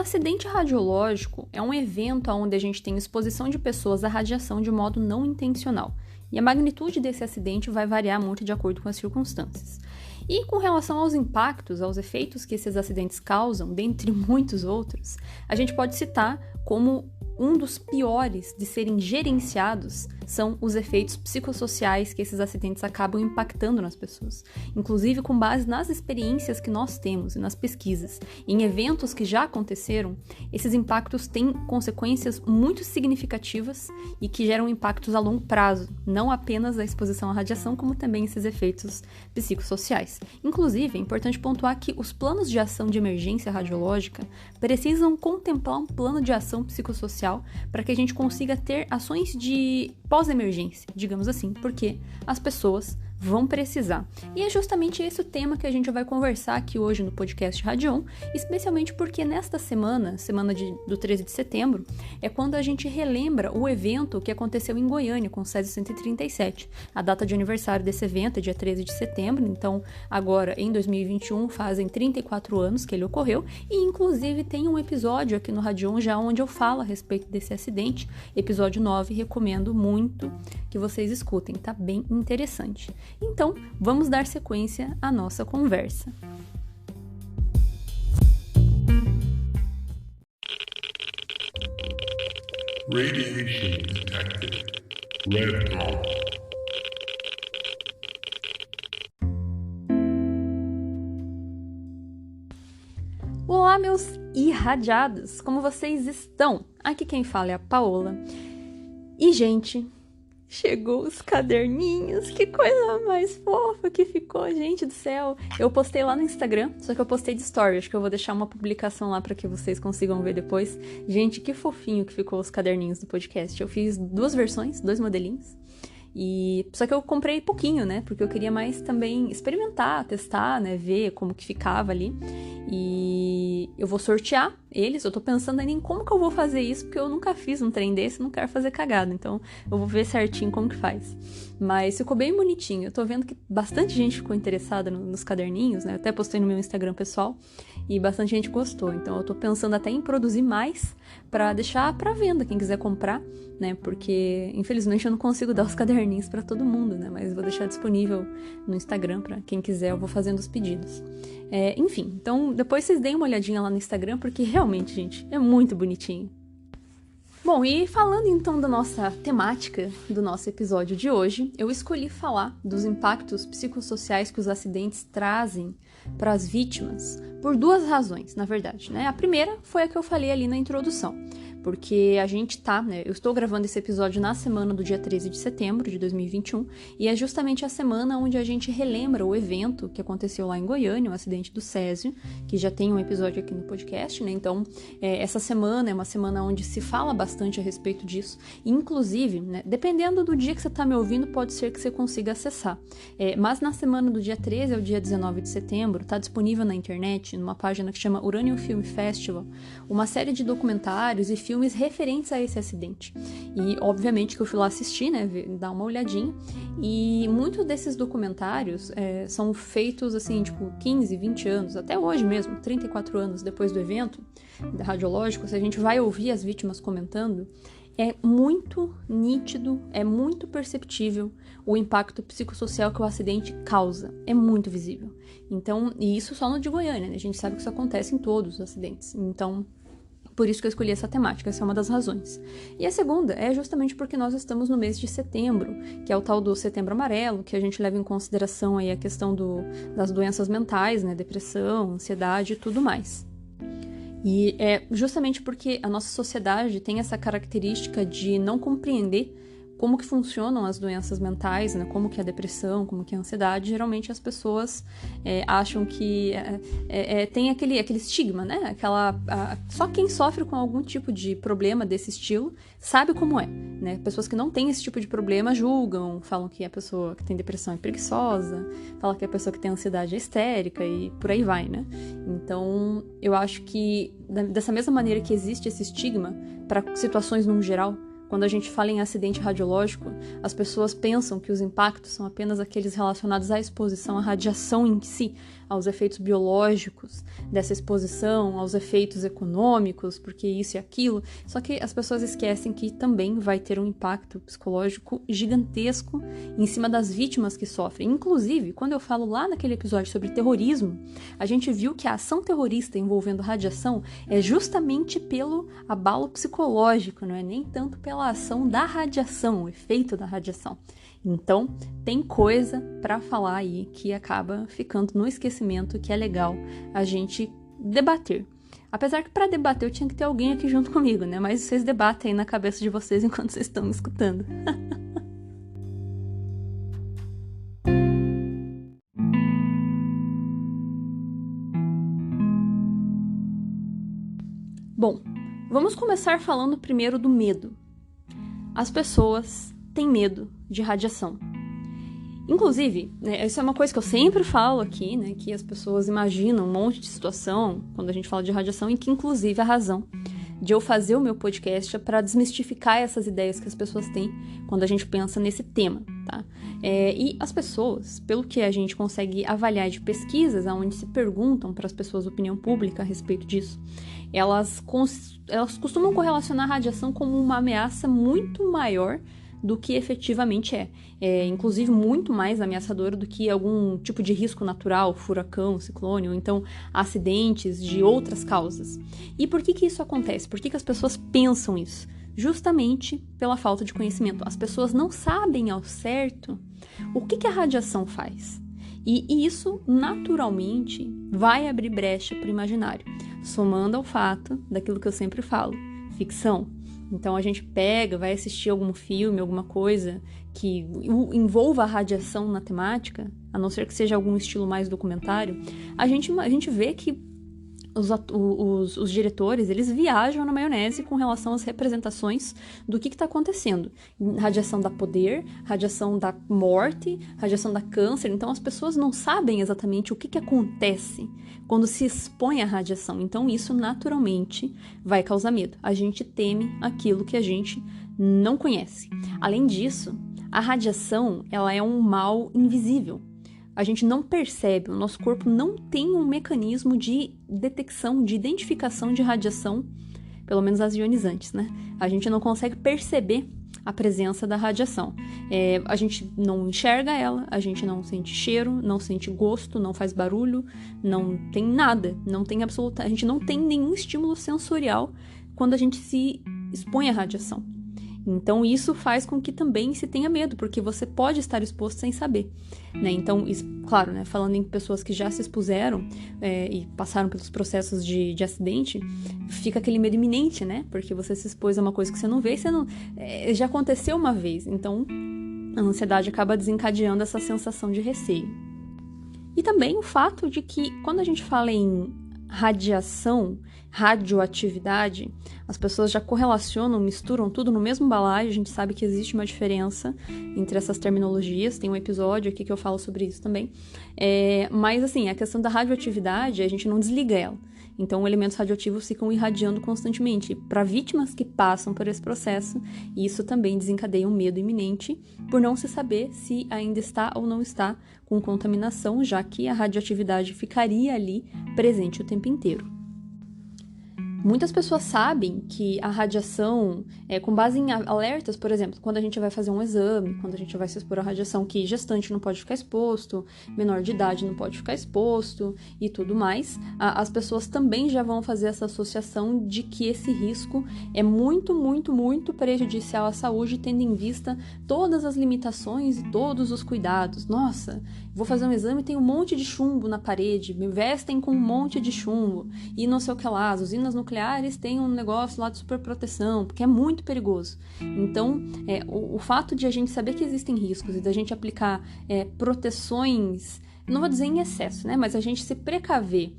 acidente radiológico é um evento onde a gente tem exposição de pessoas à radiação de modo não intencional. E a magnitude desse acidente vai variar muito de acordo com as circunstâncias. E com relação aos impactos, aos efeitos que esses acidentes causam, dentre muitos outros, a gente pode citar como um dos piores de serem gerenciados são os efeitos psicossociais que esses acidentes acabam impactando nas pessoas. Inclusive, com base nas experiências que nós temos e nas pesquisas, em eventos que já aconteceram, esses impactos têm consequências muito significativas e que geram impactos a longo prazo, não apenas a exposição à radiação, como também esses efeitos psicossociais. Inclusive, é importante pontuar que os planos de ação de emergência radiológica precisam contemplar um plano de ação psicossocial para que a gente consiga ter ações de pós-emergência, digamos assim, porque as pessoas vão precisar. E é justamente esse o tema que a gente vai conversar aqui hoje no podcast Radion, especialmente porque nesta semana do 13 de setembro, é quando a gente relembra o evento que aconteceu em Goiânia com o Césio 137. A data de aniversário desse evento é dia 13 de setembro, então agora em 2021 fazem 34 anos que ele ocorreu e inclusive tem um episódio aqui no Radion já onde eu falo a respeito desse acidente, episódio 9, recomendo muito que vocês escutem, tá bem interessante. Então, vamos dar sequência à nossa conversa. Radiation detected. Red dot. Olá, meus irradiados! Como vocês estão? Aqui quem fala é a Paola. E, gente, chegou os caderninhos, que coisa mais fofa que ficou, gente do céu. Eu postei lá no Instagram, só que eu postei de story, acho que eu vou deixar uma publicação lá para que vocês consigam ver depois. Gente, que fofinho que ficou os caderninhos do podcast. Eu fiz 2 versões, 2 modelinhos. Só que eu comprei pouquinho, né? Porque eu queria mais também experimentar, testar, né? Ver como que ficava ali. E eu vou sortear eles. Eu tô pensando ainda em como que eu vou fazer isso, porque eu nunca fiz um trem desse, não quero fazer cagada. Então eu vou ver certinho como que faz. Mas ficou bem bonitinho. Eu tô vendo que bastante gente ficou interessada nos caderninhos, né? Eu até postei no meu Instagram pessoal e bastante gente gostou. Então eu tô pensando até em produzir mais pra deixar pra venda, quem quiser comprar, né? Porque infelizmente eu não consigo dar os caderninhos pra todo mundo, né? Mas vou deixar disponível no Instagram pra quem quiser, eu vou fazendo os pedidos. Enfim, então depois vocês deem uma olhadinha lá no Instagram, porque realmente, gente, é muito bonitinho. Bom, e falando então da nossa temática do nosso episódio de hoje, eu escolhi falar dos impactos psicossociais que os acidentes trazem para as vítimas por 2 razões, na verdade, né? A primeira foi a que eu falei ali na introdução, porque a gente eu estou gravando esse episódio na semana do dia 13 de setembro de 2021, e é justamente a semana onde a gente relembra o evento que aconteceu lá em Goiânia, o acidente do Césio, que já tem um episódio aqui no podcast, né? Então, essa semana é uma semana onde se fala bastante a respeito disso, e, inclusive, né, dependendo do dia que você está me ouvindo, pode ser que você consiga acessar. Mas na semana do dia 13 ao dia 19 de setembro, está disponível na internet, numa página que chama Uranium Film Festival, uma série de documentários e filmes referentes a esse acidente. E, obviamente, que eu fui lá assistir, né, dar uma olhadinha, e muitos desses documentários são feitos, assim, tipo, 15, 20 anos, até hoje mesmo, 34 anos depois do evento radiológico, se a gente vai ouvir as vítimas comentando, é muito nítido, é muito perceptível o impacto psicossocial que o acidente causa. É muito visível. Então, e isso só no de Goiânia, né? A gente sabe que isso acontece em todos os acidentes. Então, por isso que eu escolhi essa temática, essa é uma das razões. E a segunda é justamente porque nós estamos no mês de setembro, que é o tal do Setembro Amarelo, que a gente leva em consideração aí a questão das doenças mentais, né? Depressão, ansiedade e tudo mais. E é justamente porque a nossa sociedade tem essa característica de não compreender como que funcionam as doenças mentais, né? Como que é a depressão, como que é a ansiedade. Geralmente as pessoas acham que tem aquele estigma, né? Só quem sofre com algum tipo de problema desse estilo sabe como é, né? Pessoas que não têm esse tipo de problema julgam, falam que a pessoa que tem depressão é preguiçosa, falam que a pessoa que tem ansiedade é histérica e por aí vai, né? Então, eu acho que dessa mesma maneira que existe esse estigma para situações no geral, quando a gente fala em acidente radiológico, as pessoas pensam que os impactos são apenas aqueles relacionados à exposição à radiação em si, aos efeitos biológicos dessa exposição, aos efeitos econômicos, porque isso e aquilo. Só que as pessoas esquecem que também vai ter um impacto psicológico gigantesco em cima das vítimas que sofrem. Inclusive, quando eu falo lá naquele episódio sobre terrorismo, a gente viu que a ação terrorista envolvendo radiação é justamente pelo abalo psicológico, não é nem tanto pela ação da radiação, o efeito da radiação. Então, tem coisa para falar aí que acaba ficando no esquecimento, que é legal a gente debater. Apesar que para debater eu tinha que ter alguém aqui junto comigo, né? Mas vocês debatem aí na cabeça de vocês enquanto vocês estão me escutando. Bom, vamos começar falando primeiro do medo. As pessoas têm medo de radiação. Inclusive, né, isso é uma coisa que eu sempre falo aqui, né, que as pessoas imaginam um monte de situação quando a gente fala de radiação, e que inclusive a razão de eu fazer o meu podcast é para desmistificar essas ideias que as pessoas têm quando a gente pensa nesse tema, tá? E as pessoas, pelo que a gente consegue avaliar de pesquisas, onde se perguntam para as pessoas a opinião pública a respeito disso, elas costumam correlacionar a radiação como uma ameaça muito maior do que efetivamente é. Inclusive muito mais ameaçadora do que algum tipo de risco natural, furacão, ciclone, ou então acidentes de outras causas. E por que isso acontece? Por que as pessoas pensam isso? Justamente pela falta de conhecimento. As pessoas não sabem ao certo o que a radiação faz. E isso, naturalmente, vai abrir brecha para o imaginário, somando ao fato daquilo que eu sempre falo, ficção. Então a gente vai assistir algum filme, alguma coisa que envolva a radiação na temática, a não ser que seja algum estilo mais documentário, a gente vê que os diretores, eles viajam na maionese com relação às representações do que está acontecendo. Radiação dá poder, radiação dá morte, radiação dá câncer. Então as pessoas não sabem exatamente o que acontece quando se expõe à radiação. Então isso naturalmente vai causar medo. A gente teme aquilo que a gente não conhece. Além disso, a radiação, ela é um mal invisível. A gente não percebe, o nosso corpo não tem um mecanismo de detecção, de identificação de radiação, pelo menos as ionizantes, né? A gente não consegue perceber a presença da radiação. A gente não enxerga ela, a gente não sente cheiro, não sente gosto, não faz barulho, não tem nada, a gente não tem nenhum estímulo sensorial quando a gente se expõe à radiação. Então, isso faz com que também se tenha medo, porque você pode estar exposto sem saber, né? Então, isso, claro, né, falando em pessoas que já se expuseram e passaram pelos processos de acidente, fica aquele medo iminente, né? Porque você se expôs a uma coisa que você não vê e você não... já aconteceu uma vez, então a ansiedade acaba desencadeando essa sensação de receio. E também o fato de que, quando a gente fala em radiação, radioatividade, as pessoas já correlacionam, misturam tudo no mesmo balaio. A gente sabe que existe uma diferença entre essas terminologias, tem um episódio aqui que eu falo sobre isso também, mas assim, a questão da radioatividade, a gente não desliga ela, então elementos radioativos ficam irradiando constantemente. Para vítimas que passam por esse processo, isso também desencadeia um medo iminente por não se saber se ainda está ou não está com contaminação, já que a radioatividade ficaria ali presente o tempo inteiro. Muitas pessoas sabem que a radiação, com base em alertas, por exemplo, quando a gente vai fazer um exame, quando a gente vai se expor à radiação, que gestante não pode ficar exposto, menor de idade não pode ficar exposto e tudo mais, as pessoas também já vão fazer essa associação de que esse risco é muito, muito, muito prejudicial à saúde, tendo em vista todas as limitações e todos os cuidados. Nossa, vou fazer um exame e tem um monte de chumbo na parede, me vestem com um monte de chumbo e não sei o que lá, as usinas nucleares têm um negócio lá de superproteção, porque é muito perigoso. Então, o fato de a gente saber que existem riscos e da gente aplicar proteções, não vou dizer em excesso, né, mas a gente se precaver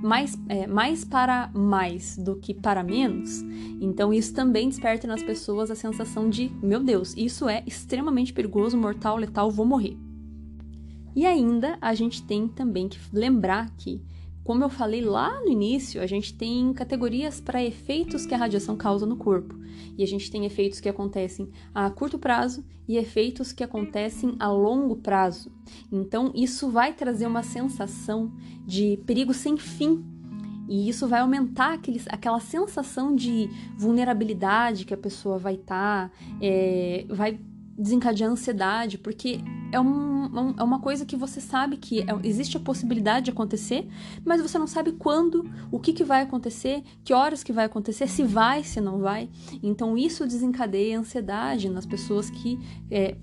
mais para mais do que para menos, então isso também desperta nas pessoas a sensação de, meu Deus, isso é extremamente perigoso, mortal, letal, vou morrer. E ainda a gente tem também que lembrar que como eu falei lá no início, a gente tem categorias para efeitos que a radiação causa no corpo. E a gente tem efeitos que acontecem a curto prazo e efeitos que acontecem a longo prazo. Então, isso vai trazer uma sensação de perigo sem fim. E isso vai aumentar aquela sensação de vulnerabilidade que a pessoa vai estar, vai desencadear ansiedade, porque é uma coisa que você sabe que existe a possibilidade de acontecer, mas você não sabe quando, o que vai acontecer, que horas que vai acontecer, se vai, se não vai. Então isso desencadeia ansiedade nas pessoas que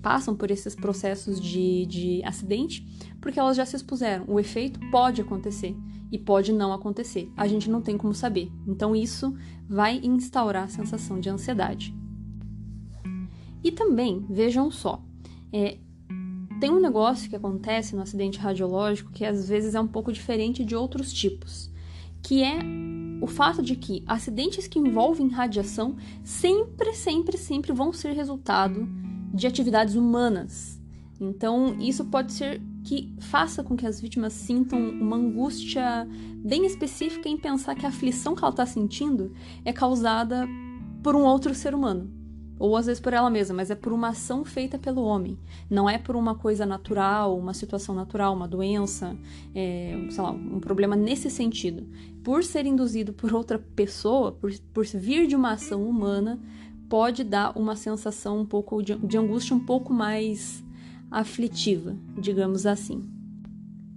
passam por esses processos de acidente, porque elas já se expuseram. O efeito pode acontecer e pode não acontecer. A gente não tem como saber. Então isso vai instaurar a sensação de ansiedade. E também, vejam só, tem um negócio que acontece no acidente radiológico que às vezes é um pouco diferente de outros tipos, que é o fato de que acidentes que envolvem radiação sempre vão ser resultado de atividades humanas. Então, isso pode ser que faça com que as vítimas sintam uma angústia bem específica em pensar que a aflição que ela está sentindo é causada por um outro ser humano. Ou às vezes por ela mesma, mas é por uma ação feita pelo homem. Não é por uma coisa natural, uma situação natural, uma doença, sei lá, um problema nesse sentido. Por ser induzido por outra pessoa, por vir de uma ação humana, pode dar uma sensação um pouco de angústia um pouco mais aflitiva, digamos assim.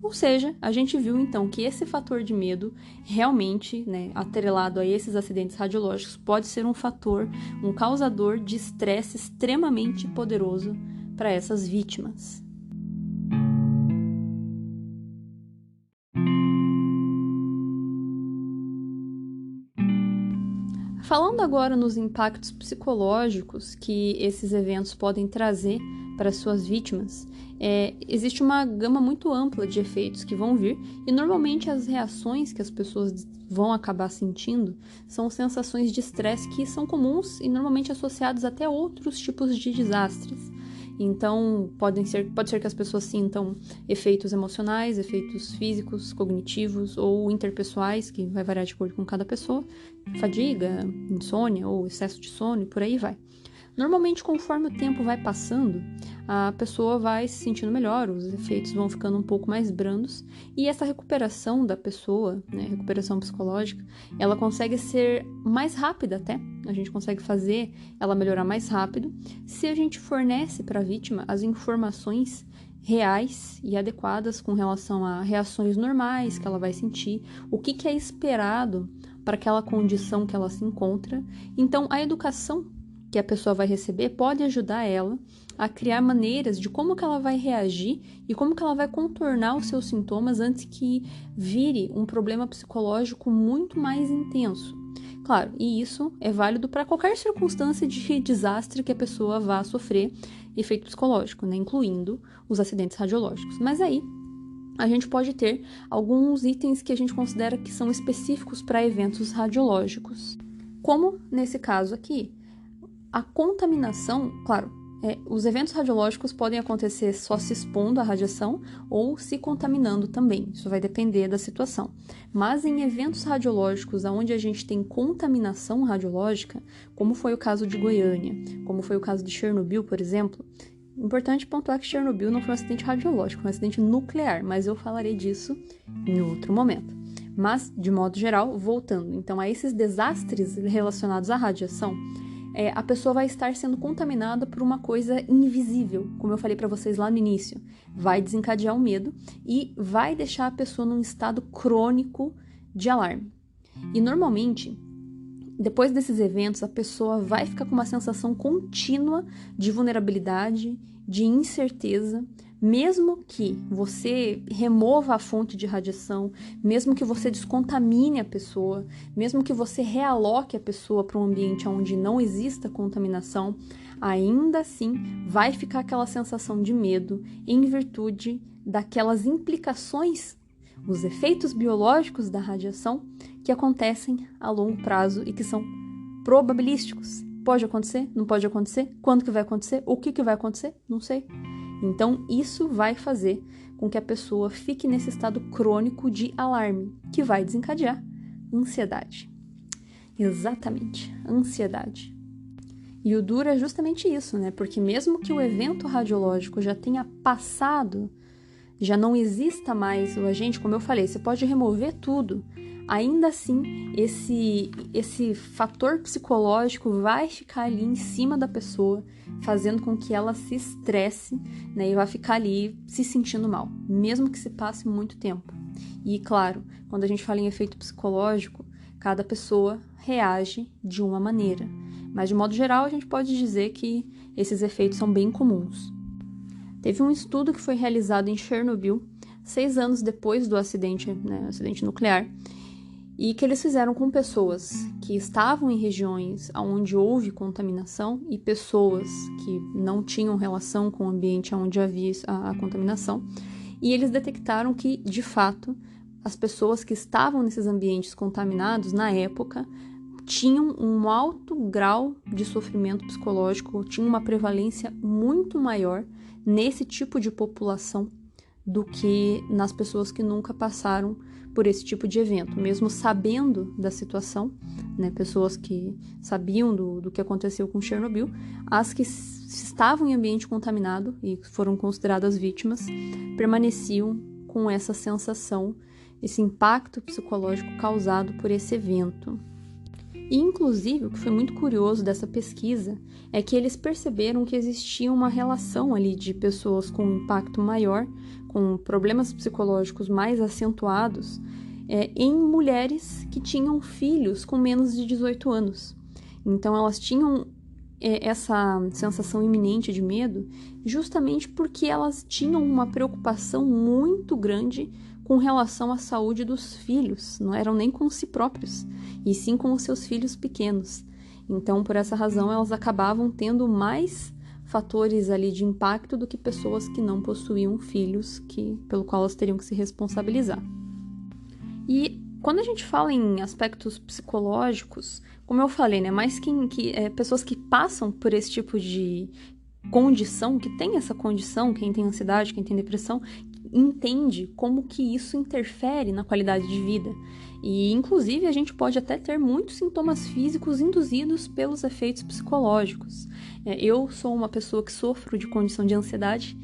Ou seja, a gente viu então que esse fator de medo realmente, atrelado a esses acidentes radiológicos, pode ser um causador de estresse extremamente poderoso para essas vítimas. Falando agora nos impactos psicológicos que esses eventos podem trazer para suas vítimas, existe uma gama muito ampla de efeitos que vão vir e normalmente as reações que as pessoas vão acabar sentindo são sensações de estresse que são comuns e normalmente associadas até a outros tipos de desastres. Então, pode ser que as pessoas sintam efeitos emocionais, efeitos físicos, cognitivos ou interpessoais, que vai variar de acordo com cada pessoa, fadiga, insônia ou excesso de sono e por aí vai. Normalmente, conforme o tempo vai passando, a pessoa vai se sentindo melhor, os efeitos vão ficando um pouco mais brandos e essa recuperação da pessoa, recuperação psicológica, ela consegue ser mais rápida até. A gente consegue fazer ela melhorar mais rápido se a gente fornece para a vítima as informações reais e adequadas com relação a reações normais que ela vai sentir, o que é esperado para aquela condição que ela se encontra. Então, a educação que a pessoa vai receber pode ajudar ela a criar maneiras de como que ela vai reagir e como que ela vai contornar os seus sintomas antes que vire um problema psicológico muito mais intenso. Claro, e isso é válido para qualquer circunstância de desastre que a pessoa vá sofrer efeito psicológico, incluindo os acidentes radiológicos. Mas aí a gente pode ter alguns itens que a gente considera que são específicos para eventos radiológicos, como nesse caso aqui. A contaminação, claro, os eventos radiológicos podem acontecer só se expondo à radiação ou se contaminando também, isso vai depender da situação. Mas em eventos radiológicos onde a gente tem contaminação radiológica, como foi o caso de Goiânia, como foi o caso de Chernobyl, por exemplo, importante pontuar que Chernobyl não foi um acidente radiológico, foi um acidente nuclear, mas eu falarei disso em outro momento. Mas, de modo geral, voltando então a esses desastres relacionados à radiação, a pessoa vai estar sendo contaminada por uma coisa invisível, como eu falei para vocês lá no início. Vai desencadear o medo e vai deixar a pessoa num estado crônico de alarme. E normalmente, depois desses eventos, a pessoa vai ficar com uma sensação contínua de vulnerabilidade, de incerteza, mesmo que você remova a fonte de radiação, mesmo que você descontamine a pessoa, mesmo que você realoque a pessoa para um ambiente onde não exista contaminação, ainda assim vai ficar aquela sensação de medo em virtude daquelas implicações, os efeitos biológicos da radiação que acontecem a longo prazo e que são probabilísticos. Pode acontecer? Não pode acontecer? Quando que vai acontecer? O que vai acontecer? Não sei. Então, isso vai fazer com que a pessoa fique nesse estado crônico de alarme, que vai desencadear ansiedade. Exatamente, ansiedade. E o duro é justamente isso, né? Porque mesmo que o evento radiológico já tenha passado, já não exista mais o agente, como eu falei, você pode remover tudo, ainda assim esse fator psicológico vai ficar ali em cima da pessoa, fazendo com que ela se estresse, né, e vai ficar ali se sentindo mal, mesmo que se passe muito tempo. E claro, quando a gente fala em efeito psicológico, cada pessoa reage de uma maneira, mas de modo geral a gente pode dizer que esses efeitos são bem comuns. Teve um estudo que foi realizado em Chernobyl, 6 anos depois do acidente nuclear, e que eles fizeram com pessoas que estavam em regiões onde houve contaminação e pessoas que não tinham relação com o ambiente onde havia a contaminação, e eles detectaram que, de fato, as pessoas que estavam nesses ambientes contaminados, na época, tinham um alto grau de sofrimento psicológico, tinham uma prevalência muito maior nesse tipo de população do que nas pessoas que nunca passaram por esse tipo de evento, mesmo sabendo da situação, né, pessoas que sabiam do que aconteceu com Chernobyl, as que estavam em ambiente contaminado e foram consideradas vítimas, permaneciam com essa sensação, esse impacto psicológico causado por esse evento. E, inclusive, o que foi muito curioso dessa pesquisa é que eles perceberam que existia uma relação ali de pessoas com um impacto maior, com problemas psicológicos mais acentuados, em mulheres que tinham filhos com menos de 18 anos. Então, elas tinham essa sensação iminente de medo justamente porque elas tinham uma preocupação muito grande com relação à saúde dos filhos, não eram nem com si próprios, e sim com os seus filhos pequenos. Então, por essa razão, elas acabavam tendo mais fatores ali de impacto do que pessoas que não possuíam filhos, pelo qual elas teriam que se responsabilizar. E quando a gente fala em aspectos psicológicos, como eu falei, né, mais pessoas que passam por esse tipo de condição, que tem essa condição, quem tem ansiedade, quem tem depressão, entende como que isso interfere na qualidade de vida. E, inclusive, a gente pode até ter muitos sintomas físicos induzidos pelos efeitos psicológicos. Eu sou uma pessoa que sofro de condição de ansiedade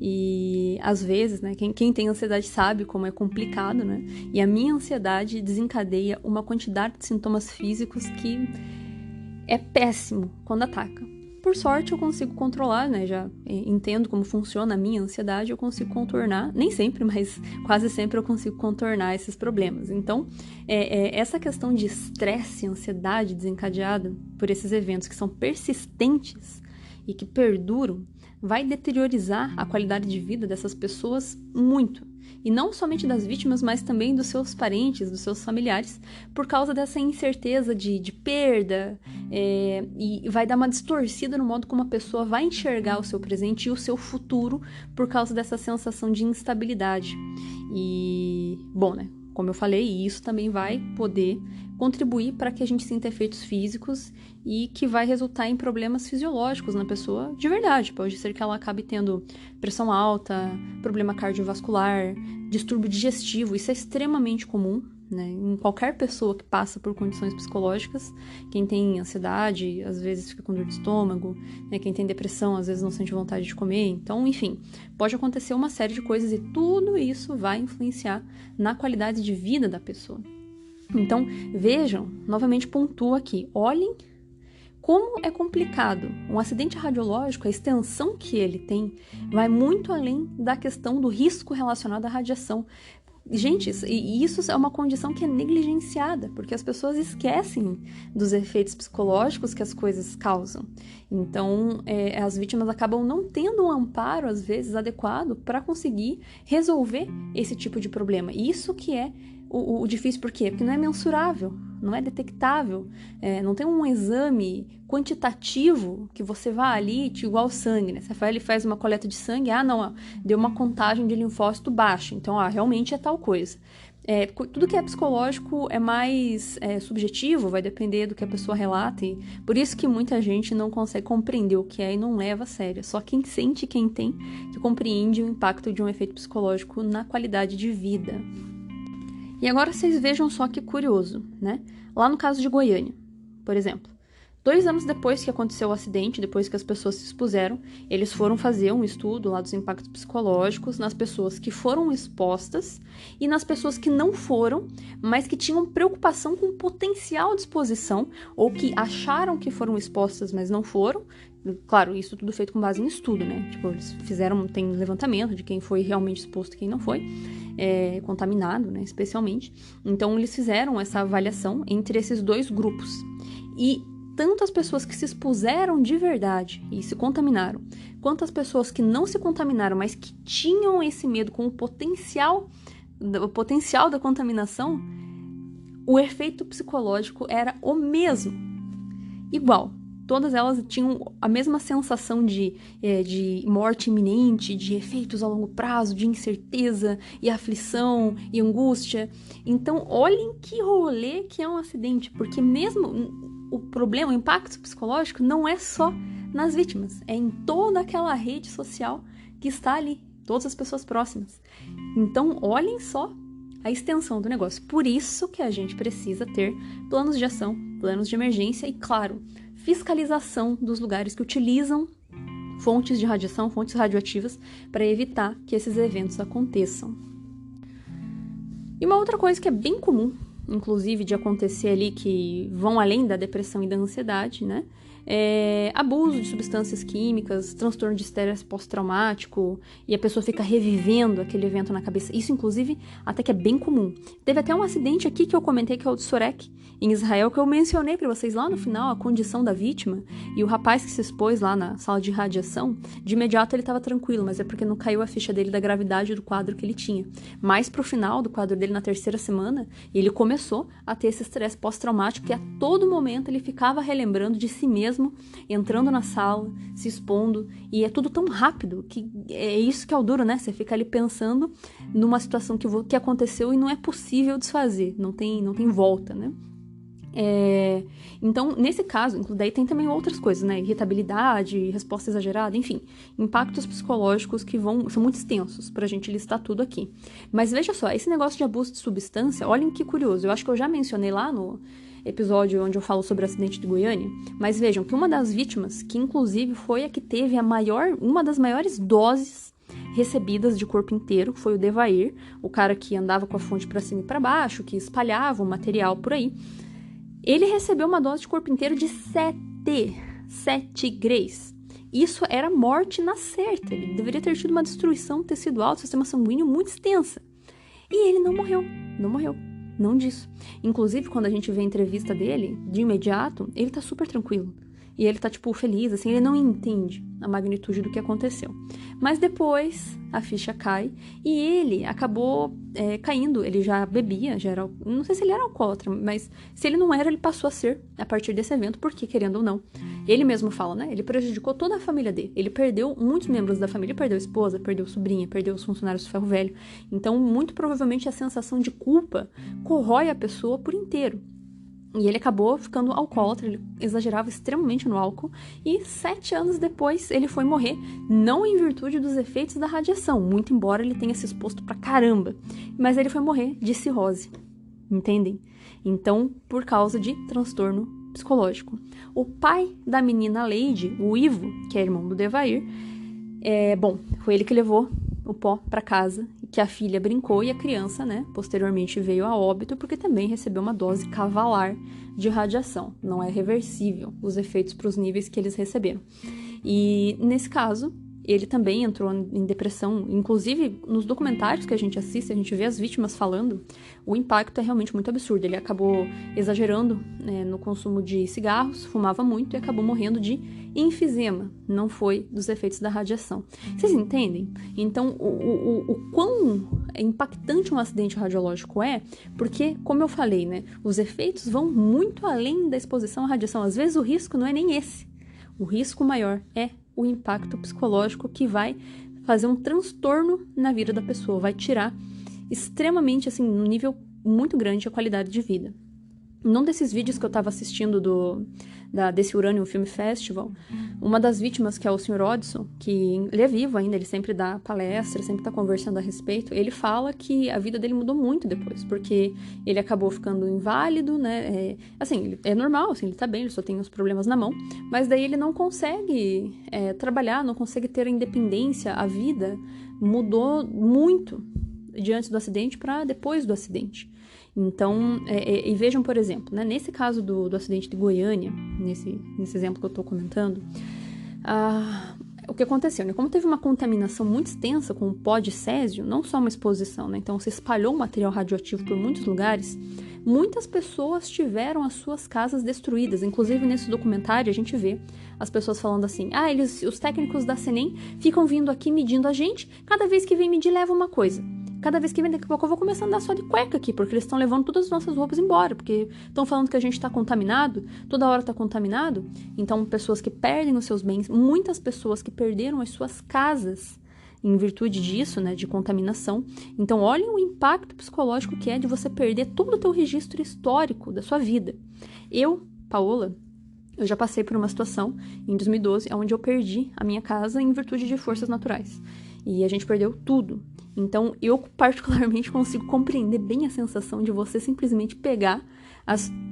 e, às vezes, né, quem tem ansiedade sabe como é complicado, né? E a minha ansiedade desencadeia uma quantidade de sintomas físicos que é péssimo quando ataca. Por sorte, eu consigo controlar, né? Já entendo como funciona a minha ansiedade, eu consigo contornar, nem sempre, mas quase sempre eu consigo contornar esses problemas. Então, essa questão de estresse, ansiedade desencadeada por esses eventos que são persistentes e que perduram, vai deteriorizar a qualidade de vida dessas pessoas muito. E não somente das vítimas, mas também dos seus parentes, dos seus familiares, por causa dessa incerteza de perda, e vai dar uma distorcida no modo como a pessoa vai enxergar o seu presente e o seu futuro por causa dessa sensação de instabilidade. E, bom, né? Como eu falei, isso também vai poder contribuir para que a gente sinta efeitos físicos e que vai resultar em problemas fisiológicos na pessoa de verdade. Pode ser que ela acabe tendo pressão alta, problema cardiovascular, distúrbio digestivo. Isso é extremamente comum, né? Em qualquer pessoa que passa por condições psicológicas. Quem tem ansiedade, às vezes fica com dor de estômago, né? Quem tem depressão, às vezes não sente vontade de comer. Então, enfim, pode acontecer uma série de coisas e tudo isso vai influenciar na qualidade de vida da pessoa. Então, vejam, novamente pontuo aqui, olhem como é complicado. Um acidente radiológico, a extensão que ele tem, vai muito além da questão do risco relacionado à radiação. Gente, isso é uma condição que é negligenciada, porque as pessoas esquecem dos efeitos psicológicos que as coisas causam. Então, as vítimas acabam não tendo um amparo, às vezes, adequado para conseguir resolver esse tipo de problema. Isso que é o difícil, por quê? Porque não é mensurável, não é detectável, não tem um exame quantitativo que você vá ali, igual sangue, né? Você vai, ele faz uma coleta de sangue, não, deu uma contagem de linfócito baixa, então, realmente é tal coisa. Tudo que é psicológico é mais subjetivo, vai depender do que a pessoa relata, e por isso que muita gente não consegue compreender o que é e não leva a sério. Só quem sente, quem tem, que compreende o impacto de um efeito psicológico na qualidade de vida. E agora vocês vejam só que curioso, né? Lá no caso de Goiânia, por exemplo, 2 anos depois que aconteceu o acidente, depois que as pessoas se expuseram, eles foram fazer um estudo lá dos impactos psicológicos nas pessoas que foram expostas e nas pessoas que não foram, mas que tinham preocupação com potencial de exposição ou que acharam que foram expostas, mas não foram. Claro, isso tudo feito com base em estudo, né? Tipo, eles tem um levantamento de quem foi realmente exposto e quem não foi, contaminado, né? Especialmente. Então, eles fizeram essa avaliação entre esses 2 grupos. E tanto as pessoas que se expuseram de verdade e se contaminaram, quanto as pessoas que não se contaminaram, mas que tinham esse medo com o potencial da contaminação, o efeito psicológico era o mesmo. Igual. Todas elas tinham a mesma sensação de morte iminente, de efeitos a longo prazo, de incerteza e aflição e angústia. Então, olhem que rolê que é um acidente, porque mesmo o problema, o impacto psicológico não é só nas vítimas, é em toda aquela rede social que está ali, todas as pessoas próximas. Então, olhem só a extensão do negócio. Por isso que a gente precisa ter planos de ação, planos de emergência e, claro, fiscalização dos lugares que utilizam fontes de radiação, fontes radioativas, para evitar que esses eventos aconteçam. E uma outra coisa que é bem comum, inclusive de acontecer ali, que vão além da depressão e da ansiedade, né? Abuso de substâncias químicas, transtorno de estresse pós-traumático, e a pessoa fica revivendo aquele evento na cabeça. Isso, inclusive, até que é bem comum. Teve até um acidente aqui que eu comentei, que é o de Sorek, em Israel, que eu mencionei para vocês lá no final, a condição da vítima, e o rapaz que se expôs lá na sala de radiação, de imediato ele estava tranquilo, mas é porque não caiu a ficha dele da gravidade do quadro que ele tinha. Mas pro final do quadro dele, na 3ª semana, ele começou a ter esse estresse pós-traumático, que a todo momento ele ficava relembrando de si mesmo, entrando na sala, se expondo, e é tudo tão rápido, que é isso que é o duro, né? Você fica ali pensando numa situação que aconteceu e não é possível desfazer, não tem volta, né? Então, nesse caso, daí tem também outras coisas, né? Irritabilidade, resposta exagerada, enfim, impactos psicológicos que são muito extensos pra gente listar tudo aqui. Mas veja só, esse negócio de abuso de substância, olhem que curioso, eu acho que eu já mencionei lá no episódio onde eu falo sobre o acidente de Goiânia, mas vejam que uma das vítimas, que inclusive foi a que teve uma das maiores doses recebidas de corpo inteiro, foi o Devair, o cara que andava com a fonte pra cima e pra baixo, que espalhava o material por aí. Ele recebeu uma dose de corpo inteiro de 7 grays. Isso era morte na certa. Ele deveria ter tido uma destruição tecidual do sistema sanguíneo muito extensa. E ele não morreu. Não disso. Inclusive, quando a gente vê a entrevista dele, de imediato, ele tá super tranquilo. E ele tá, feliz, assim, ele não entende a magnitude do que aconteceu. Mas depois, a ficha cai e ele acabou caindo. Ele já bebia, já era... Não sei se ele era alcoólatra, mas se ele não era, ele passou a ser a partir desse evento, porque, querendo ou não, ele mesmo fala, né? Ele prejudicou toda a família dele. Ele perdeu muitos membros da família, perdeu a esposa, perdeu a sobrinha, perdeu os funcionários do ferro velho. Então, muito provavelmente, a sensação de culpa corrói a pessoa por inteiro. E ele acabou ficando alcoólatra, ele exagerava extremamente no álcool, e 7 anos depois ele foi morrer, não em virtude dos efeitos da radiação, muito embora ele tenha se exposto pra caramba, mas ele foi morrer de cirrose, entendem? Então, por causa de transtorno psicológico. O pai da menina Lady, o Ivo, que é irmão do Devair, foi ele que levou o pó para casa, que a filha brincou e a criança, né, posteriormente veio a óbito porque também recebeu uma dose cavalar de radiação. Não é reversível os efeitos para os níveis que eles receberam. E nesse caso, ele também entrou em depressão. Inclusive, nos documentários que a gente assiste, a gente vê as vítimas falando, o impacto é realmente muito absurdo. Ele acabou exagerando, no consumo de cigarros, fumava muito e acabou morrendo de enfisema. Não foi dos efeitos da radiação. Vocês entendem? Então, o quão impactante um acidente radiológico é, porque, como eu falei, né, os efeitos vão muito além da exposição à radiação. Às vezes, o risco não é nem esse. O risco maior é o impacto psicológico, que vai fazer um transtorno na vida da pessoa, vai tirar extremamente, assim, num nível muito grande a qualidade de vida. Num desses vídeos que eu tava assistindo desse Uranium Film Festival, uma das vítimas, que é o Sr. Odson, que ele é vivo ainda, ele sempre dá palestra, sempre tá conversando a respeito, ele fala que a vida dele mudou muito depois, porque ele acabou ficando inválido, né, assim, é normal, assim, ele tá bem, ele só tem uns problemas na mão, mas daí ele não consegue trabalhar, não consegue ter a independência, a vida mudou muito diante do acidente para depois do acidente. Então, e vejam, por exemplo, né, nesse caso do acidente de Goiânia, nesse exemplo que eu estou comentando, o que aconteceu, né? Como teve uma contaminação muito extensa com o pó de césio, não só uma exposição, né? Então se espalhou material radioativo por muitos lugares, muitas pessoas tiveram as suas casas destruídas. Inclusive, nesse documentário, a gente vê as pessoas falando assim, os técnicos da CENEM ficam vindo aqui medindo a gente, cada vez que vem medir leva uma coisa. Cada vez que vem, daqui a pouco eu vou começar a andar só de cueca aqui, porque eles estão levando todas as nossas roupas embora, porque estão falando que a gente está contaminado, toda hora está contaminado. Então, pessoas que perdem os seus bens, muitas pessoas que perderam as suas casas em virtude disso, né, de contaminação. Então, olhem o impacto psicológico que é de você perder todo o teu registro histórico da sua vida. Eu, Paola, eu já passei por uma situação em 2012, onde eu perdi a minha casa em virtude de forças naturais. E a gente perdeu tudo. Então, eu particularmente consigo compreender bem a sensação de você simplesmente pegar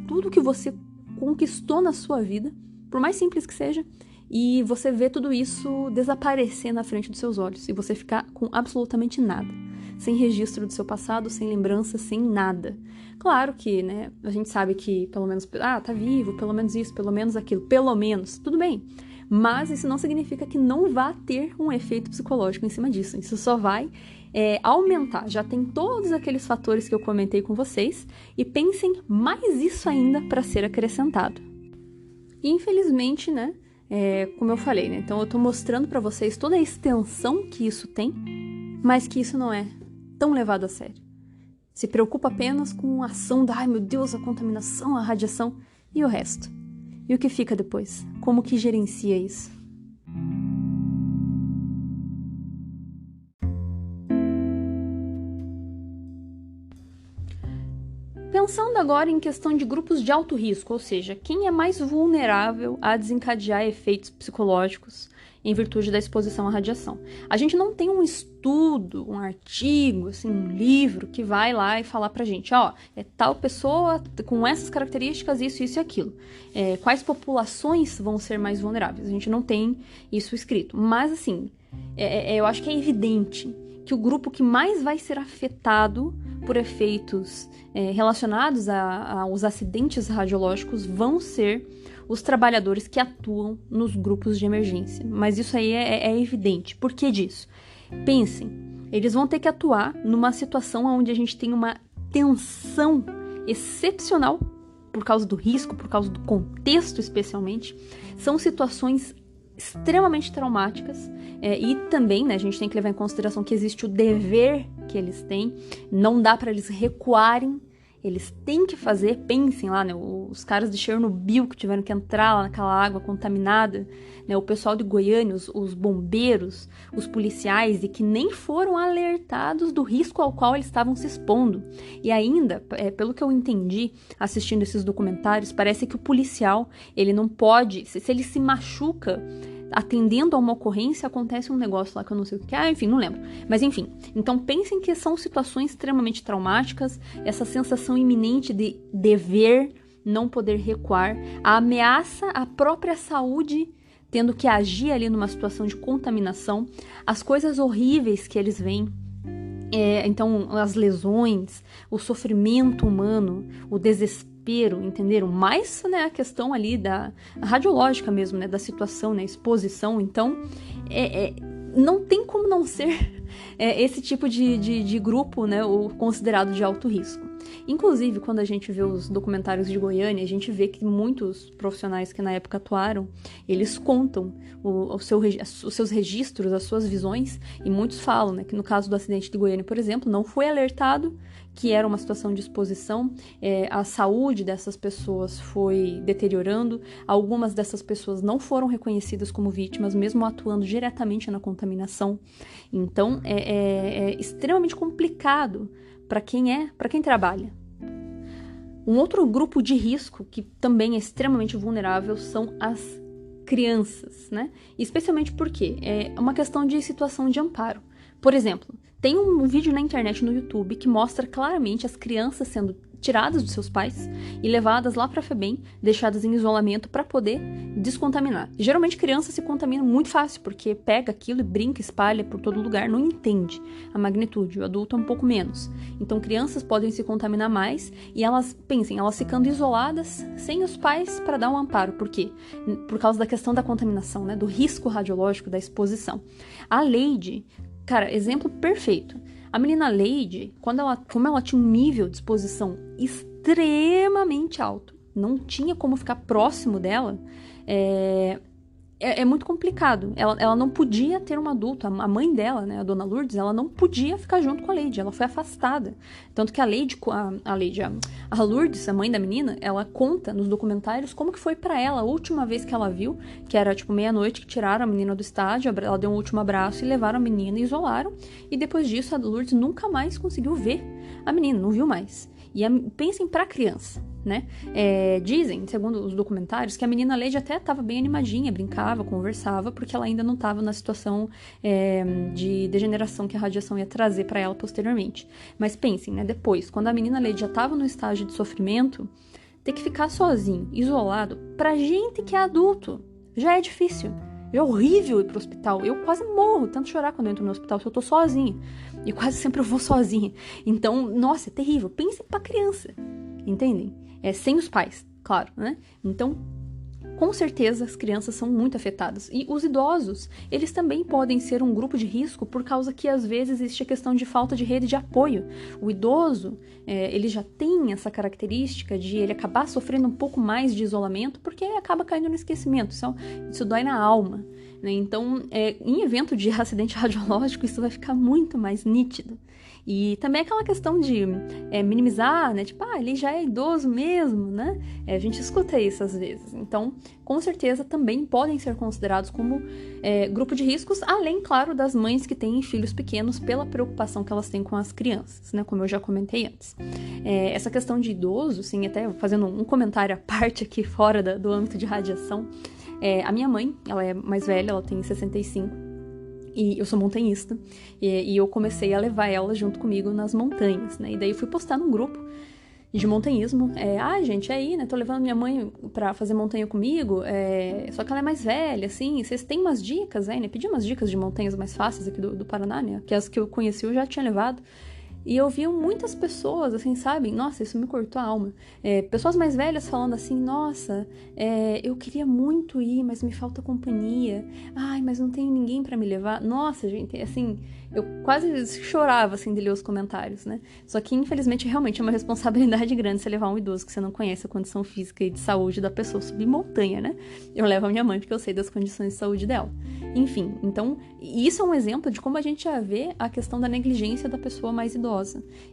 tudo que você conquistou na sua vida, por mais simples que seja, e você ver tudo isso desaparecer na frente dos seus olhos, e você ficar com absolutamente nada, sem registro do seu passado, sem lembrança, sem nada. Claro que, né, a gente sabe que pelo menos, tá vivo, pelo menos isso, pelo menos aquilo, pelo menos, tudo bem. Mas isso não significa que não vá ter um efeito psicológico em cima disso. Isso só vai aumentar. Já tem todos aqueles fatores que eu comentei com vocês. E pensem mais isso ainda para ser acrescentado. E infelizmente, né? Como eu falei, né? Então eu tô mostrando para vocês toda a extensão que isso tem, mas que isso não é tão levado a sério. Se preocupa apenas com a ação da, ai meu Deus, a contaminação, a radiação e o resto. E o que fica depois? Como que gerencia isso? Pensando agora em questão de grupos de alto risco, ou seja, quem é mais vulnerável a desencadear efeitos psicológicos em virtude da exposição à radiação. A gente não tem um estudo, um artigo, assim, um livro que vai lá e falar pra gente, é tal pessoa com essas características, isso e aquilo. Quais populações vão ser mais vulneráveis? A gente não tem isso escrito. Mas, assim, eu acho que é evidente que o grupo que mais vai ser afetado por efeitos relacionados aos acidentes radiológicos vão ser os trabalhadores que atuam nos grupos de emergência. Mas isso aí é evidente. Por que disso? Pensem, eles vão ter que atuar numa situação onde a gente tem uma tensão excepcional por causa do risco, por causa do contexto especialmente. São situações extremamente traumáticas e também, né, a gente tem que levar em consideração que existe o dever que eles têm, não dá para eles recuarem, eles têm que fazer, pensem lá, né, os caras de Chernobyl que tiveram que entrar lá naquela água contaminada, né, o pessoal de Goiânia, os bombeiros, os policiais, e que nem foram alertados do risco ao qual eles estavam se expondo. E ainda, pelo que eu entendi assistindo esses documentários, parece que o policial, ele não pode, se ele se machuca atendendo a uma ocorrência, acontece um negócio lá que eu não sei o que é, enfim, não lembro. Mas enfim, então pensem que são situações extremamente traumáticas, essa sensação iminente de dever, não poder recuar, a ameaça à própria saúde, tendo que agir ali numa situação de contaminação, as coisas horríveis que eles veem, então as lesões, o sofrimento humano, o desespero, entenderam? Mais, né, a questão ali da radiológica mesmo, né, da situação, né, exposição. Então, não tem como não ser esse tipo de grupo, né, o considerado de alto risco. Inclusive, quando a gente vê os documentários de Goiânia, a gente vê que muitos profissionais que na época atuaram, eles contam os seus registros, as suas visões, e muitos falam, né, que no caso do acidente de Goiânia, por exemplo, não foi alertado que era uma situação de exposição, a saúde dessas pessoas foi deteriorando, algumas dessas pessoas não foram reconhecidas como vítimas, mesmo atuando diretamente na contaminação. Então, é extremamente complicado para quem trabalha. Um outro grupo de risco que também é extremamente vulnerável são as crianças, né? Especialmente porque é uma questão de situação de amparo. Por exemplo, tem um vídeo na internet, no YouTube, que mostra claramente as crianças sendo tiradas dos seus pais e levadas lá para a FEBEM, deixadas em isolamento para poder descontaminar. Geralmente criança se contamina muito fácil, porque pega aquilo e brinca, espalha por todo lugar, não entende a magnitude, o adulto é um pouco menos. Então crianças podem se contaminar mais e elas ficando isoladas, sem os pais para dar um amparo. Por quê? Por causa da questão da contaminação, né? Do risco radiológico, da exposição. A Leide, cara, exemplo perfeito. A menina Leide, como ela tinha um nível de exposição extremamente alto, não tinha como ficar próximo dela, é muito complicado. Ela não podia ter um adulto. A mãe dela, né, a dona Lourdes, ela não podia ficar junto com a Leide. Ela foi afastada. Tanto que a Lourdes, a mãe da menina, ela conta nos documentários como que foi pra ela a última vez que ela viu, que era tipo meia-noite, que tiraram a menina do estádio, ela deu um último abraço e levaram a menina e isolaram. E depois disso, a Lourdes nunca mais conseguiu ver a menina, não viu mais. E pensem pra criança, né? Dizem, segundo os documentários, que a menina Leide até estava bem animadinha, brincava, conversava, porque ela ainda não estava na situação de degeneração que a radiação ia trazer para ela posteriormente. Mas pensem, né? Depois, quando a menina Leide já estava no estágio de sofrimento, ter que ficar sozinho, isolado, pra gente que é adulto, já é difícil. É horrível ir pro hospital. Eu quase morro, tanto chorar quando eu entro no hospital, se eu tô sozinha. E quase sempre eu vou sozinha. Então, nossa, é terrível. Pensem pra criança, entendem? Sem os pais, claro, né? Então, com certeza, as crianças são muito afetadas. E os idosos, eles também podem ser um grupo de risco por causa que, às vezes, existe a questão de falta de rede de apoio. O idoso, ele já tem essa característica de ele acabar sofrendo um pouco mais de isolamento porque acaba caindo no esquecimento. Isso dói na alma, né? Então, em evento de acidente radiológico, isso vai ficar muito mais nítido. E também aquela questão de minimizar, né? Tipo, ele já é idoso mesmo, né? A gente escuta isso às vezes. Então, com certeza, também podem ser considerados como grupo de riscos, além, claro, das mães que têm filhos pequenos pela preocupação que elas têm com as crianças, né? Como eu já comentei antes. Essa questão de idoso, assim, até fazendo um comentário à parte aqui fora do âmbito de radiação, a minha mãe, ela é mais velha, ela tem 65, e eu sou montanhista, e eu comecei a levar ela junto comigo nas montanhas, né? E daí eu fui postar num grupo de montanhismo, gente, aí, né? Tô levando minha mãe pra fazer montanha comigo, só que ela é mais velha, assim, vocês têm umas dicas, né? Pedi umas dicas de montanhas mais fáceis aqui do Paraná, né? Que as que eu conheci eu já tinha levado. E eu vi muitas pessoas, assim, sabe? Nossa, isso me cortou a alma. Pessoas mais velhas falando assim, nossa, eu queria muito ir, mas me falta companhia. Ai, mas não tenho ninguém pra me levar. Nossa, gente, assim, eu quase chorava, assim, de ler os comentários, né? Só que, infelizmente, realmente é uma responsabilidade grande você levar um idoso que você não conhece a condição física e de saúde da pessoa subir montanha, né? Eu levo a minha mãe porque eu sei das condições de saúde dela. Enfim, então, isso é um exemplo de como a gente já vê a questão da negligência da pessoa mais idosa.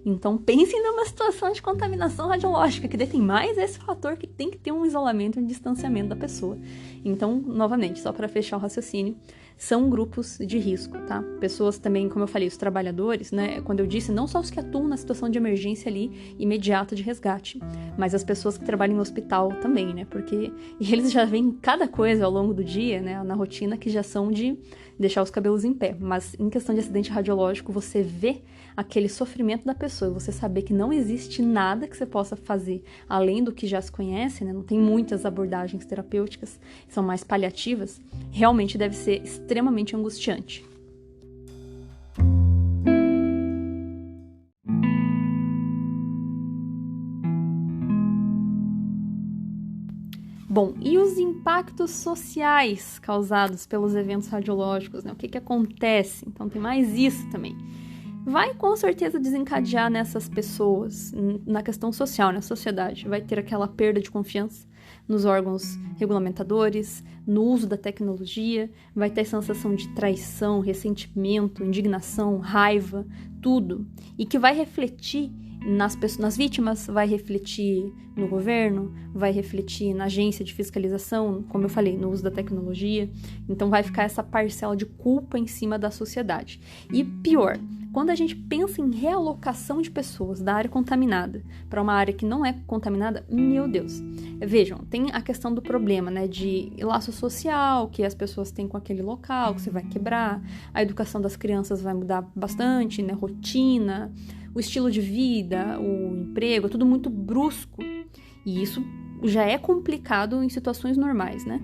Então, pensem numa situação de contaminação radiológica, que daí tem mais esse fator que tem que ter um isolamento e um distanciamento da pessoa. Então, novamente, só para fechar o raciocínio, são grupos de risco, tá? Pessoas também, como eu falei, os trabalhadores, né? Quando eu disse, não só os que atuam na situação de emergência ali, imediata de resgate, mas as pessoas que trabalham no hospital também, né? Porque eles já veem cada coisa ao longo do dia, né? Na rotina, que já são de deixar os cabelos em pé. Mas em questão de acidente radiológico, você vê aquele sofrimento da pessoa, você saber que não existe nada que você possa fazer além do que já se conhece, né? Não tem muitas abordagens terapêuticas, são mais paliativas, realmente deve ser extremamente angustiante. Bom, e os impactos sociais causados pelos eventos radiológicos, né? O que acontece? Então tem mais isso também. Vai com certeza desencadear nessas pessoas, na questão social, na sociedade. Vai ter aquela perda de confiança nos órgãos regulamentadores, no uso da tecnologia, vai ter sensação de traição, ressentimento, indignação, raiva, tudo. E que vai refletir nas vítimas, vai refletir no governo, vai refletir na agência de fiscalização, como eu falei, no uso da tecnologia. Então vai ficar essa parcela de culpa em cima da sociedade. E pior, quando a gente pensa em realocação de pessoas da área contaminada para uma área que não é contaminada, meu Deus. Vejam, tem a questão do problema, né, de laço social que as pessoas têm com aquele local, que você vai quebrar, a educação das crianças vai mudar bastante, né, rotina, o estilo de vida, o emprego, é tudo muito brusco. E isso já é complicado em situações normais, né?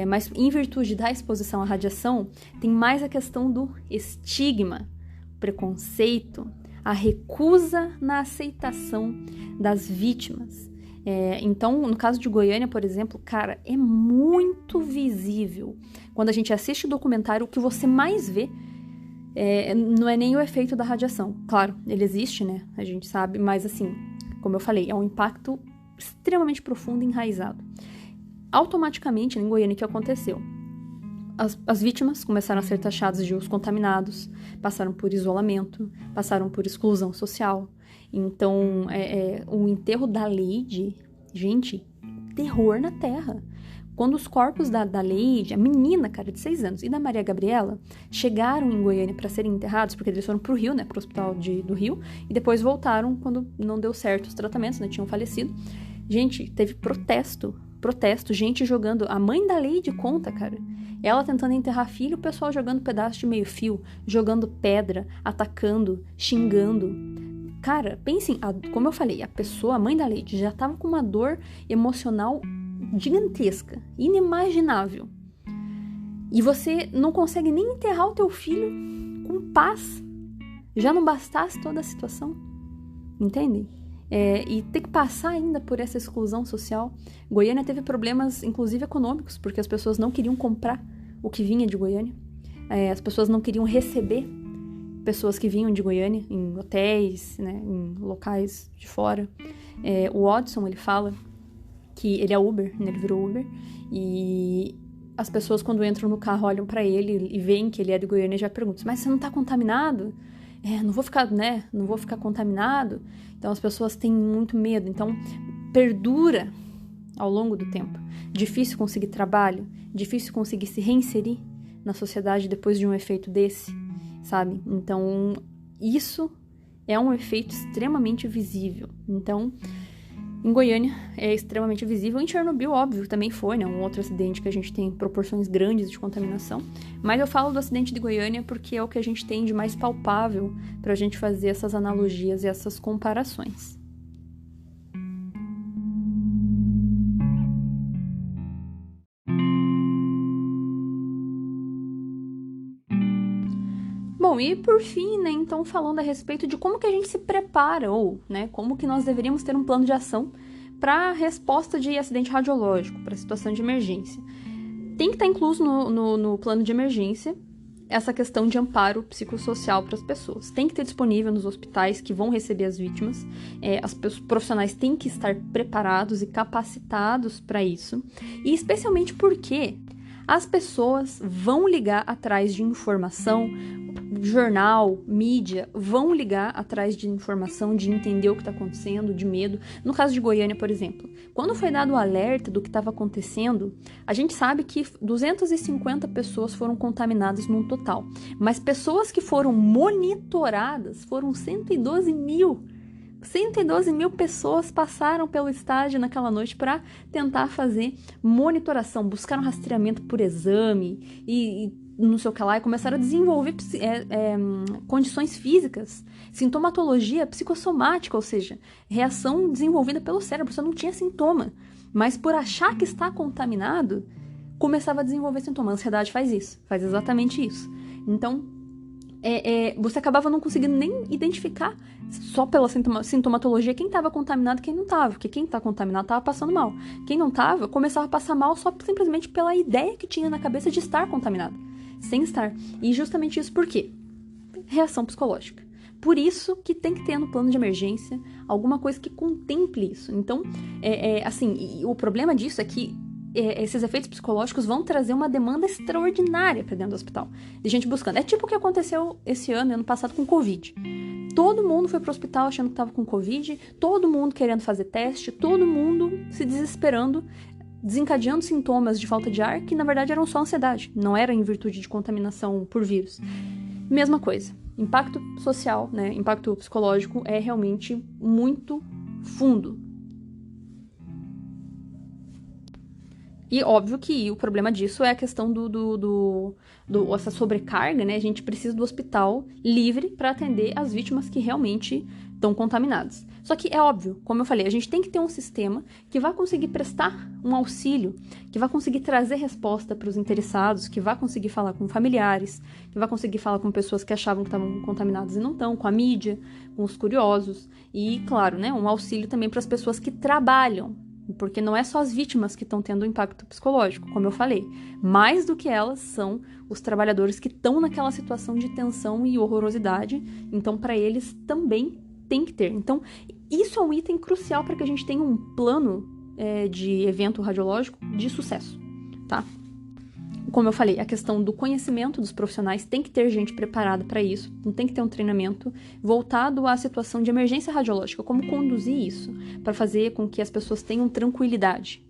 Mas em virtude da exposição à radiação, tem mais a questão do estigma, preconceito, a recusa na aceitação das vítimas. Então, no caso de Goiânia, por exemplo, cara, é muito visível. Quando a gente assiste o documentário, o que você mais vê não é nem o efeito da radiação. Claro, ele existe, né? A gente sabe, mas assim, como eu falei, é um impacto extremamente profundo e enraizado. Automaticamente, em Goiânia, o que aconteceu? As vítimas começaram a ser taxadas de os contaminados, passaram por isolamento, passaram por exclusão social. Então, o enterro da Leide, gente, terror na terra. Quando os corpos da Leide, a menina, cara, de 6 anos, e da Maria Gabriela, chegaram em Goiânia para serem enterrados, porque eles foram pro Rio, né, pro hospital do Rio, e depois voltaram quando não deu certo os tratamentos, né, tinham falecido. Gente, teve protesto, gente jogando, a mãe da Leide conta, cara, ela tentando enterrar filho, o pessoal jogando pedaço de meio fio, jogando pedra, atacando, xingando. Cara, pensem, como eu falei, a mãe da Leide, já tava com uma dor emocional gigantesca, inimaginável. E você não consegue nem enterrar o teu filho com paz. Já não bastasse toda a situação? Entendem? E ter que passar ainda por essa exclusão social. Goiânia teve problemas, inclusive econômicos, porque as pessoas não queriam comprar o que vinha de Goiânia. As pessoas não queriam receber pessoas que vinham de Goiânia em hotéis, né, em locais de fora. O Watson, ele fala que ele é Uber, né, ele virou Uber, e as pessoas quando entram no carro olham pra ele e veem que ele é de Goiânia e já perguntam, mas você não tá contaminado? Não vou ficar contaminado? Então as pessoas têm muito medo, então perdura ao longo do tempo. Difícil conseguir trabalho, difícil conseguir se reinserir na sociedade depois de um efeito desse, sabe? Então isso é um efeito extremamente visível. Então, em Goiânia é extremamente visível. Em Chernobyl, óbvio, também foi, né? Um outro acidente que a gente tem proporções grandes de contaminação. Mas eu falo do acidente de Goiânia porque é o que a gente tem de mais palpável pra gente fazer essas analogias e essas comparações. Bom, e por fim, né, então falando a respeito de como que a gente se prepara, ou, né, como que nós deveríamos ter um plano de ação para resposta de acidente radiológico, para situação de emergência. Tem que estar incluso no plano de emergência essa questão de amparo psicossocial para as pessoas. Tem que ter disponível nos hospitais que vão receber as vítimas. Os profissionais têm que estar preparados e capacitados para isso. E especialmente porque as pessoas vão ligar atrás de informação, jornal, mídia, vão ligar atrás de informação, de entender o que está acontecendo, de medo. No caso de Goiânia, por exemplo, quando foi dado o alerta do que estava acontecendo, a gente sabe que 250 pessoas foram contaminadas num total, mas pessoas que foram monitoradas foram 112 mil. 112 mil pessoas passaram pelo estádio naquela noite para tentar fazer monitoração, buscar um rastreamento por exame e não sei o que lá, e começaram a desenvolver condições físicas, sintomatologia psicossomática, ou seja, reação desenvolvida pelo cérebro. Você não tinha sintoma, mas por achar que está contaminado, começava a desenvolver sintomas. A ansiedade faz isso, faz exatamente isso. Então, você acabava não conseguindo nem identificar só pela sintomatologia quem estava contaminado e quem não estava, porque quem está contaminado estava passando mal. Quem não estava começava a passar mal só simplesmente pela ideia que tinha na cabeça de estar contaminado, sem estar. E justamente isso por quê? Reação psicológica. Por isso que tem que ter no plano de emergência alguma coisa que contemple isso. Então, assim, o problema disso é que esses efeitos psicológicos vão trazer uma demanda extraordinária para dentro do hospital, de gente buscando. É tipo o que aconteceu esse ano passado com Covid. Todo mundo foi pro hospital achando que estava com Covid, todo mundo querendo fazer teste, todo mundo se desesperando, desencadeando sintomas de falta de ar que na verdade eram só ansiedade, não era em virtude de contaminação por vírus. Mesma coisa. impacto social, né, impacto psicológico é realmente muito fundo. E óbvio que o problema disso é a questão essa sobrecarga, né? A gente precisa do hospital livre para atender as vítimas que realmente estão contaminadas. Só que é óbvio, como eu falei, a gente tem que ter um sistema que vai conseguir prestar um auxílio, que vai conseguir trazer resposta para os interessados, que vai conseguir falar com familiares, que vai conseguir falar com pessoas que achavam que estavam contaminadas e não estão, com a mídia, com os curiosos. E, claro, né, um auxílio também para as pessoas que trabalham, porque não é só as vítimas que estão tendo impacto psicológico, como eu falei. Mais do que elas são os trabalhadores que estão naquela situação de tensão e horrorosidade. Então, para eles também tem que ter. Então, isso é um item crucial para que a gente tenha um plano de evento radiológico de sucesso, tá? Como eu falei, a questão do conhecimento dos profissionais, tem que ter gente preparada para isso, não tem que ter um treinamento voltado à situação de emergência radiológica, como conduzir isso, para fazer com que as pessoas tenham tranquilidade.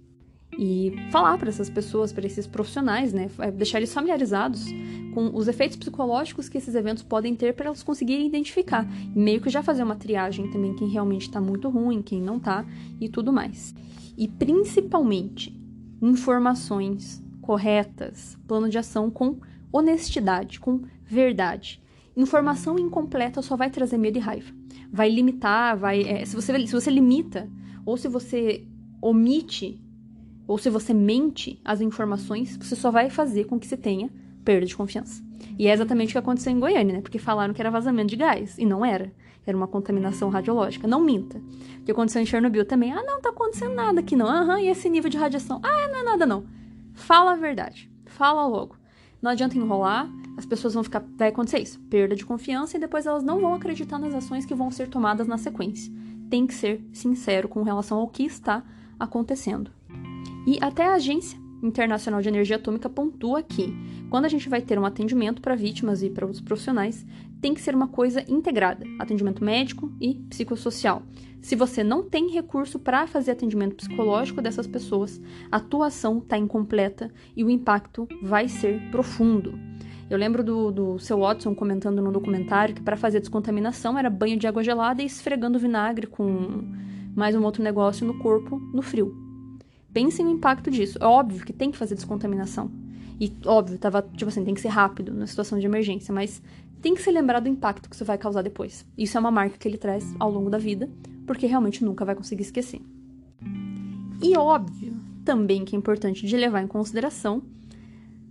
E falar para essas pessoas, para esses profissionais, né, deixar eles familiarizados com os efeitos psicológicos que esses eventos podem ter para elas conseguirem identificar. E meio que já fazer uma triagem também, quem realmente está muito ruim, quem não está e tudo mais. E principalmente, informações corretas, plano de ação com honestidade, com verdade. Informação incompleta só vai trazer medo e raiva. Vai limitar, se você limita, ou se você omite, ou se você mente as informações, você só vai fazer com que você tenha perda de confiança. E é exatamente o que aconteceu em Goiânia, né? Porque falaram que era vazamento de gás, e não era. Era uma contaminação radiológica. Não minta. O que aconteceu em Chernobyl também. Não tá acontecendo nada aqui não. E esse nível de radiação? Não é nada não. Fala a verdade. Fala logo. Não adianta enrolar, as pessoas vai acontecer isso. Perda de confiança e depois elas não vão acreditar nas ações que vão ser tomadas na sequência. Tem que ser sincero com relação ao que está acontecendo. E até a Agência Internacional de Energia Atômica pontua que, quando a gente vai ter um atendimento para vítimas e para os profissionais, tem que ser uma coisa integrada, atendimento médico e psicossocial. Se você não tem recurso para fazer atendimento psicológico dessas pessoas, a atuação está incompleta e o impacto vai ser profundo. Eu lembro do seu Watson comentando no documentário que para fazer descontaminação era banho de água gelada e esfregando vinagre com mais um outro negócio no corpo, no frio. Pensem no impacto disso. É óbvio que tem que fazer descontaminação. E, óbvio, tem que ser rápido na situação de emergência, mas tem que se lembrar do impacto que isso vai causar depois. Isso é uma marca que ele traz ao longo da vida, porque realmente nunca vai conseguir esquecer. E óbvio, também que é importante de levar em consideração,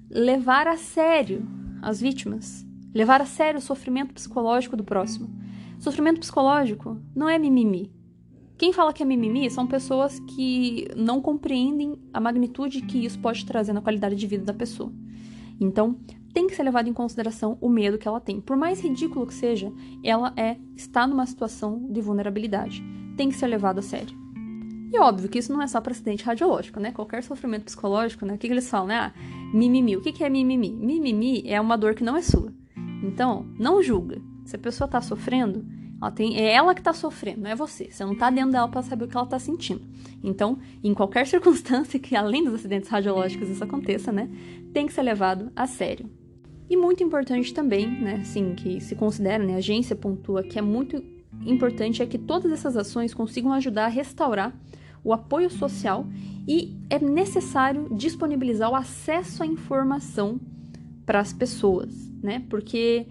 levar a sério as vítimas, levar a sério o sofrimento psicológico do próximo. Sofrimento psicológico não é mimimi. Quem fala que é mimimi são pessoas que não compreendem a magnitude que isso pode trazer na qualidade de vida da pessoa. Então, tem que ser levado em consideração o medo que ela tem. Por mais ridículo que seja, ela está numa situação de vulnerabilidade. Tem que ser levado a sério. E óbvio que isso não é só para acidente radiológico, né? Qualquer sofrimento psicológico, né? O que eles falam, né? Mimimi. O que é mimimi? Mimimi é uma dor que não é sua. Então, não julga. Se a pessoa está sofrendo, é ela que está sofrendo, não é você. Você não está dentro dela para saber o que ela está sentindo. Então, em qualquer circunstância que além dos acidentes radiológicos isso aconteça, né? Tem que ser levado a sério. E muito importante também, né? Assim, que se considera, né? A agência pontua que é muito importante é que todas essas ações consigam ajudar a restaurar o apoio social e é necessário disponibilizar o acesso à informação para as pessoas, né? Porque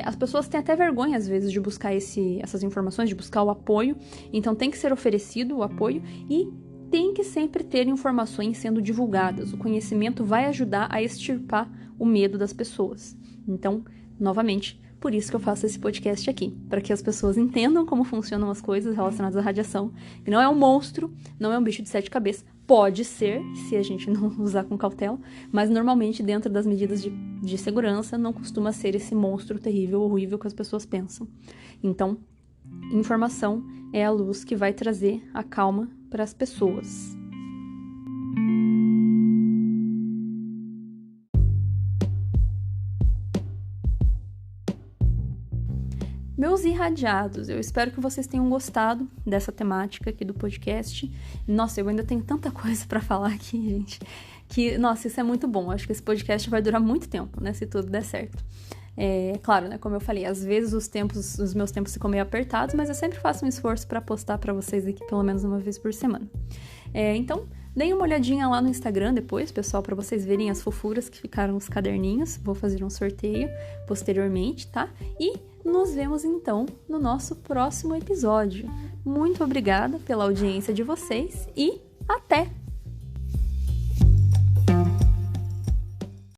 as pessoas têm até vergonha, às vezes, de buscar essas informações, de buscar o apoio. Então, tem que ser oferecido o apoio e tem que sempre ter informações sendo divulgadas. O conhecimento vai ajudar a extirpar o medo das pessoas. Então, novamente, por isso que eu faço esse podcast aqui, para que as pessoas entendam como funcionam as coisas relacionadas à radiação. Que não é um monstro, não é um bicho de 7 cabeças. Pode ser, se a gente não usar com cautela, mas normalmente dentro das medidas de segurança não costuma ser esse monstro terrível, horrível que as pessoas pensam. Então, informação é a luz que vai trazer a calma para as pessoas. Meus irradiados, eu espero que vocês tenham gostado dessa temática aqui do podcast. Nossa, eu ainda tenho tanta coisa para falar aqui, gente, que, nossa, isso é muito bom. Acho que esse podcast vai durar muito tempo, né, se tudo der certo. Claro, né, como eu falei, às vezes os meus tempos ficam meio apertados, mas eu sempre faço um esforço para postar para vocês aqui pelo menos uma vez por semana. Então, deem uma olhadinha lá no Instagram depois, pessoal, para vocês verem as fofuras que ficaram nos caderninhos. Vou fazer um sorteio posteriormente, tá? E nos vemos então no nosso próximo episódio. Muito obrigada pela audiência de vocês e até!